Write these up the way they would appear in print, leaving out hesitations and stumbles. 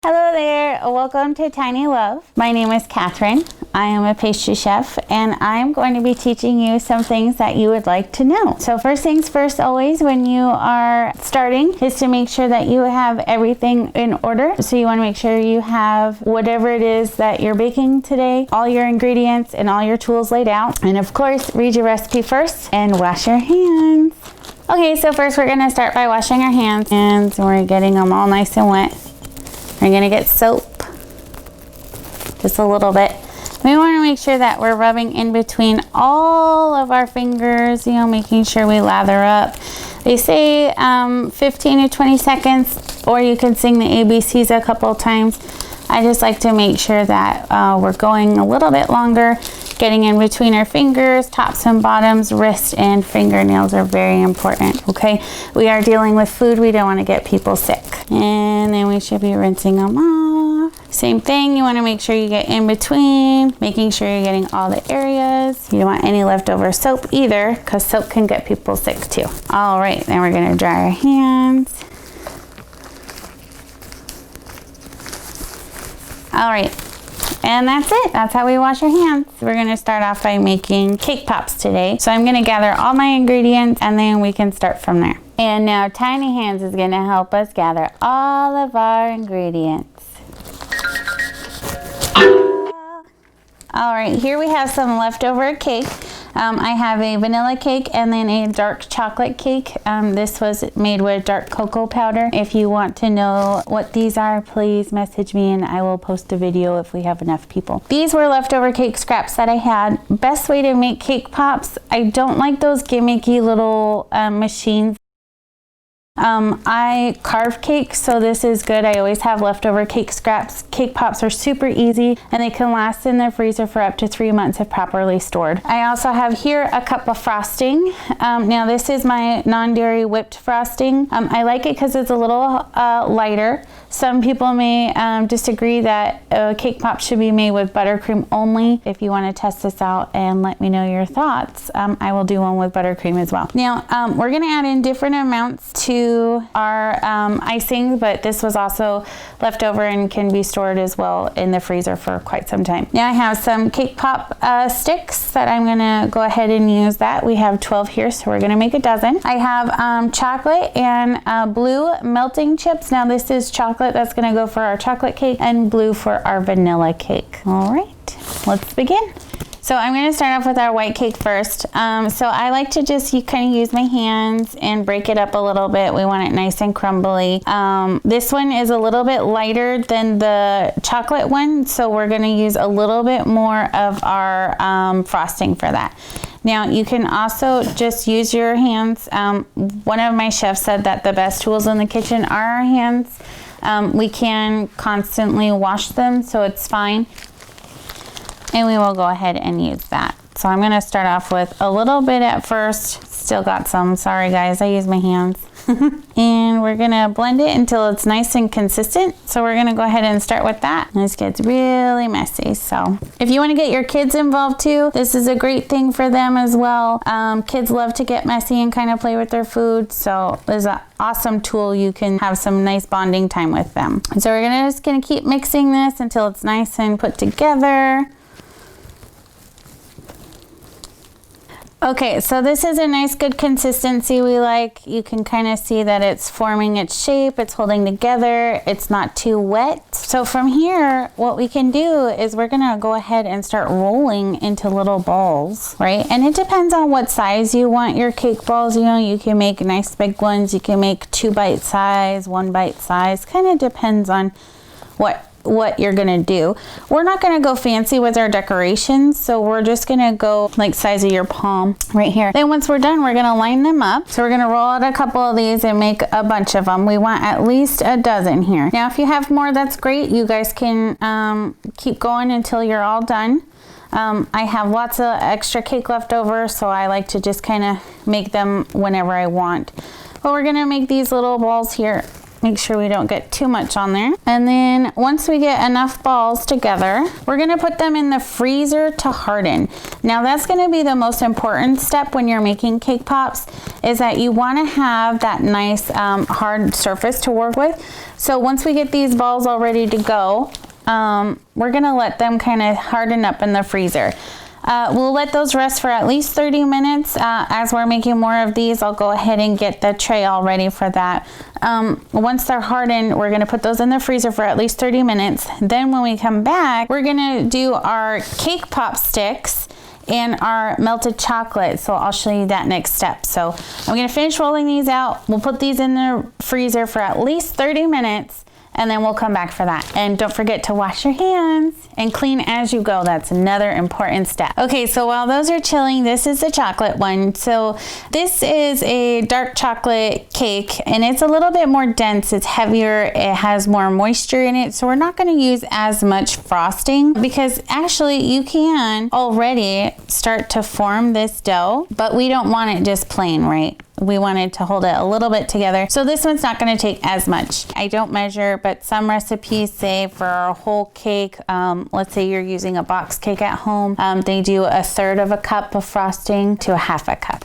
Hello there, welcome to TinyLuv. My name is Catherine. I am a pastry chef and I'm going to be teaching you some things that you would like to know. So first things first, always when you are starting is to make sure that you have everything in order. So you want to make sure you have whatever it is that you're baking today, all your ingredients and all your tools laid out. And of course, read your recipe first and wash your hands. Okay, so first we're going to start by washing our hands and we're getting them all nice and wet. We're gonna get soap, just a little bit. We wanna make sure that we're rubbing in between all of our fingers, making sure we lather up. They say 15 to 20 seconds, or you can sing the ABCs a couple times. I just like to make sure that we're going a little bit longer, getting in between our fingers, tops and bottoms, wrists and fingernails are very important, okay? We are dealing with food, we don't wanna get people sick. And then we should be rinsing them off. Same thing, you wanna make sure you get in between, making sure you're getting all the areas. You don't want any leftover soap either, because soap can get people sick too. All right, then we're gonna dry our hands. All right. And that's it. That's how we wash our hands. We're gonna start off by making cake pops today. So I'm gonna gather all my ingredients and then we can start from there. And now Tiny Hands is gonna help us gather all of our ingredients. All right, here we have some leftover cake. I have a vanilla cake and then a dark chocolate cake. This was made with dark cocoa powder. If you want to know what these are, please message me and I will post a video if we have enough people. These were leftover cake scraps that I had. Best way to make cake pops, I don't like those gimmicky little machines. I carve cake, so this is good. I always have leftover cake scraps. Cake pops are super easy and they can last in the freezer for up to 3 months if properly stored. I also have here a cup of frosting. Now this is my non-dairy whipped frosting. I like it because it's a little lighter. Some people may disagree that a cake pop should be made with buttercream only. If you want to test this out and let me know your thoughts, I will do one with buttercream as well. Now we're going to add in different amounts to our icing, but this was also leftover and can be stored as well in the freezer for quite some time. Now I have some cake pop sticks that I'm gonna go ahead and use that. We have 12 here, so we're gonna make a dozen. I have chocolate and blue melting chips. Now this is chocolate, that's gonna go for our chocolate cake, and blue for our vanilla cake. All right, let's begin. So I'm going to start off with our white cake first. So I like to just kind of use my hands and break it up a little bit. We want it nice and crumbly. This one is a little bit lighter than the chocolate one, so we're going to use a little bit more of our frosting for that. Now you can also just use your hands. One of my chefs said that the best tools in the kitchen are our hands. We can constantly wash them, so it's fine. And we will go ahead and use that. So I'm gonna start off with a little bit at first. Still got some, sorry guys, I use my hands. And we're gonna blend it until it's nice and consistent. So we're gonna go ahead and start with that. This gets really messy, so. If you wanna get your kids involved too, this is a great thing for them as well. Kids love to get messy and kind of play with their food. So there's an awesome tool. You can have some nice bonding time with them. So we're just gonna keep mixing this until it's nice and put together. Okay, so this is a nice good consistency we like. You can kind of see that it's forming its shape, it's holding together, it's not too wet. So from here, what we can do is we're gonna go ahead and start rolling into little balls, right? And it depends on what size you want your cake balls. You can make nice big ones, you can make 2 bite size, 1 bite size, kind of depends on what you're gonna do. We're not gonna go fancy with our decorations, so we're just gonna go like size of your palm right here. Then once we're done, we're gonna line them up. So we're gonna roll out a couple of these and make a bunch of them. We want at least a dozen here. Now if you have more, that's great. You guys can keep going until you're all done. I have lots of extra cake left over, so I like to just kind of make them whenever I want. But we're gonna make these little balls here. Make sure we don't get too much on there. And then once we get enough balls together, we're gonna put them in the freezer to harden. Now that's gonna be the most important step when you're making cake pops, is that you wanna have that nice hard surface to work with. So once we get these balls all ready to go, we're gonna let them kind of harden up in the freezer. We'll let those rest for at least 30 minutes. As we're making more of these, I'll go ahead and get the tray all ready for that. Once they're hardened, we're gonna put those in the freezer for at least 30 minutes. Then when we come back, we're gonna do our cake pop sticks and our melted chocolate. So I'll show you that next step. So I'm gonna finish rolling these out. We'll put these in the freezer for at least 30 minutes. And then we'll come back for that. And don't forget to wash your hands and clean as you go. That's another important step. Okay, so while those are chilling, this is the chocolate one. So this is a dark chocolate cake, and it's a little bit more dense. It's heavier. It has more moisture in it. So we're not gonna use as much frosting, because actually you can already start to form this dough, but we don't want it just plain, right? We wanted to hold it a little bit together. So this one's not gonna take as much. I don't measure, but some recipes say for a whole cake, let's say you're using a box cake at home, they do 1/3 of a cup of frosting to 1/2 a cup.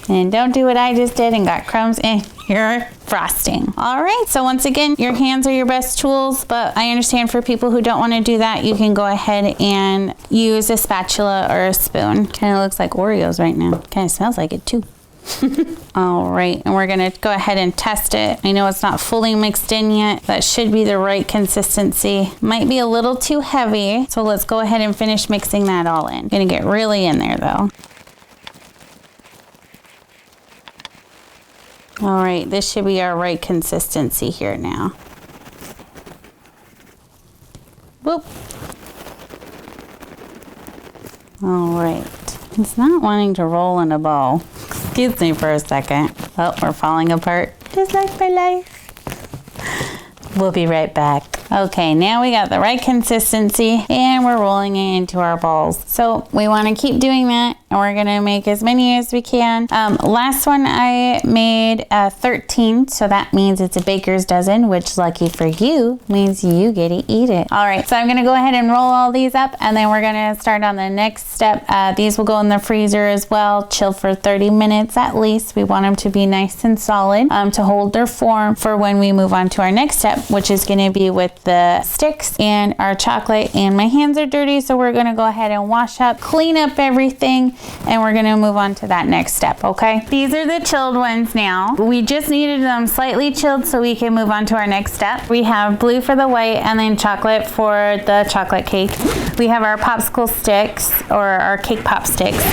And don't do what I just did and got crumbs in your frosting. All right, so once again, your hands are your best tools, but I understand for people who don't want to do that, you can go ahead and use a spatula or a spoon. Kind of looks like Oreos right now. Kind of smells like it too. All right, and we're gonna go ahead and test it. I know it's not fully mixed in yet. That should be the right consistency. Might be a little too heavy, so let's go ahead and finish mixing that all in. Gonna get really in there though. All right, this should be our right consistency here now. Whoop. All right, it's not wanting to roll in a ball. Excuse me for a second. Oh, we're falling apart, just like my life. We'll be right back. Okay, now we got the right consistency and we're rolling it into our balls. So we want to keep doing that, and we're gonna make as many as we can. Last one I made 13, so that means it's a baker's dozen, which lucky for you means you get to eat it. All right, so I'm gonna go ahead and roll all these up, and then we're gonna start on the next step. These will go in the freezer as well, chill for 30 minutes at least. We want them to be nice and solid to hold their form for when we move on to our next step, which is gonna be with the sticks and our chocolate. And my hands are dirty, so we're gonna go ahead and wash up, clean up everything, and we're gonna move on to that next step, okay? These are the chilled ones now. We just needed them slightly chilled so we can move on to our next step. We have blue for the white and then chocolate for the chocolate cake. We have our popsicle sticks, or our cake pop sticks.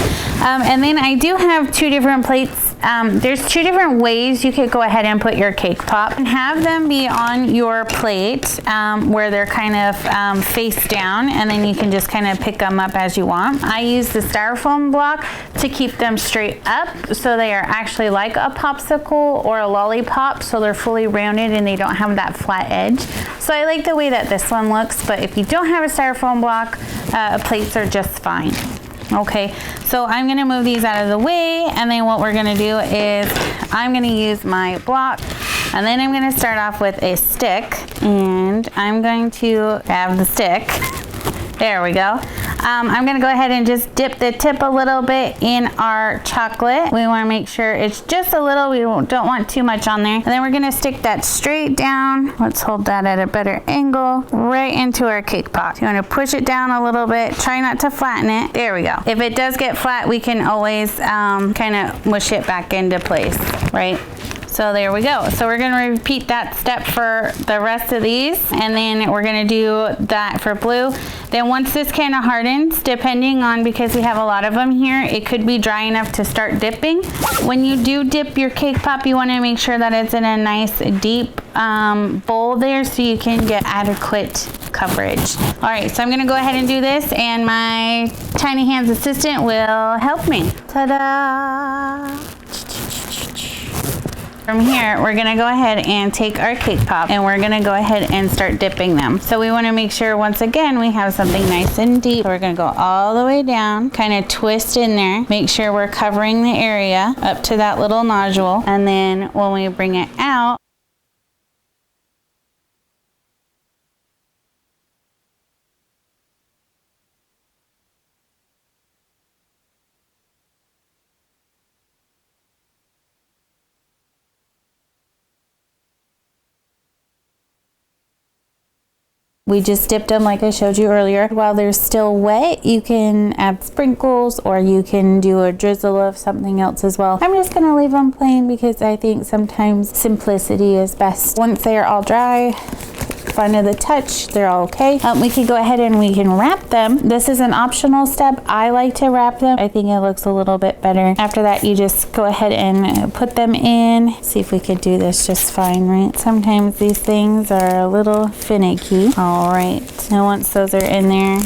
And then I do have 2 different plates. There's 2 different ways you could go ahead and put your cake pop, and have them be on your plate where they're kind of face down, and then you can just kind of pick them up as you want. I use the styrofoam block to keep them straight up, so they are actually like a popsicle or a lollipop, so they're fully rounded and they don't have that flat edge. So I like the way that this one looks, but if you don't have a styrofoam block, plates are just fine. Okay, so I'm gonna move these out of the way, and then what we're gonna do is I'm gonna use my block, and then I'm gonna start off with a stick, and I'm going to grab the stick. There we go. I'm gonna go ahead and just dip the tip a little bit in our chocolate. We wanna make sure it's just a little, we don't want too much on there. And then we're gonna stick that straight down. Let's hold that at a better angle, right into our cake pop. You wanna push it down a little bit, try not to flatten it. There we go. If it does get flat, we can always kind of mush it back into place, right? So there we go. So we're gonna repeat that step for the rest of these, and then we're gonna do that for blue. Then once this kind of hardens, depending on, because we have a lot of them here, it could be dry enough to start dipping. When you do dip your cake pop, you wanna make sure that it's in a nice deep bowl there, so you can get adequate coverage. All right, so I'm gonna go ahead and do this, and my tiny hands assistant will help me. Ta-da! From here, we're gonna go ahead and take our cake pop and we're gonna go ahead and start dipping them. So we wanna make sure, once again, we have something nice and deep. So we're gonna go all the way down, kind of twist in there, make sure we're covering the area up to that little nodule. And then when we bring it out, we just dipped them like I showed you earlier. While they're still wet, you can add sprinkles or you can do a drizzle of something else as well. I'm just gonna leave them plain because I think sometimes simplicity is best. Once they are all dry, fun of the touch, they're all okay. We can go ahead and we can wrap them. This is an optional step. I like to wrap them. I think it looks a little bit better. After that, you just go ahead and put them in. See if we could do this just fine, right? Sometimes these things are a little finicky. All right, now once those are in there,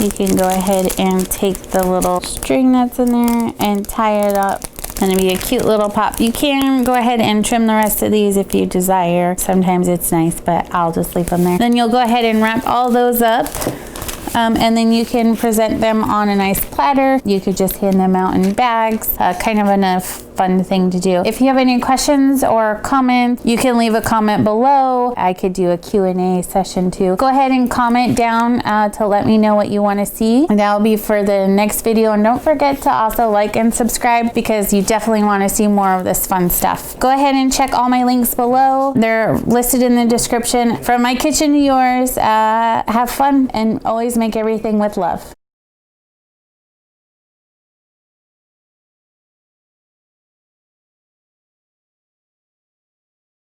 you can go ahead and take the little string that's in there and tie it up. Gonna be a cute little pop. You can go ahead and trim the rest of these if you desire. Sometimes it's nice, but I'll just leave them there. Then you'll go ahead and wrap all those up. And then you can present them on a nice platter. You could just hand them out in bags. Kind of a fun thing to do. If you have any questions or comments, you can leave a comment below. I could do a Q&A session too. Go ahead and comment down to let me know what you want to see. And that will be for the next video. And don't forget to also like and subscribe because you definitely want to see more of this fun stuff. Go ahead and check all my links below. They're listed in the description. From my kitchen to yours, have fun and always make everything with love.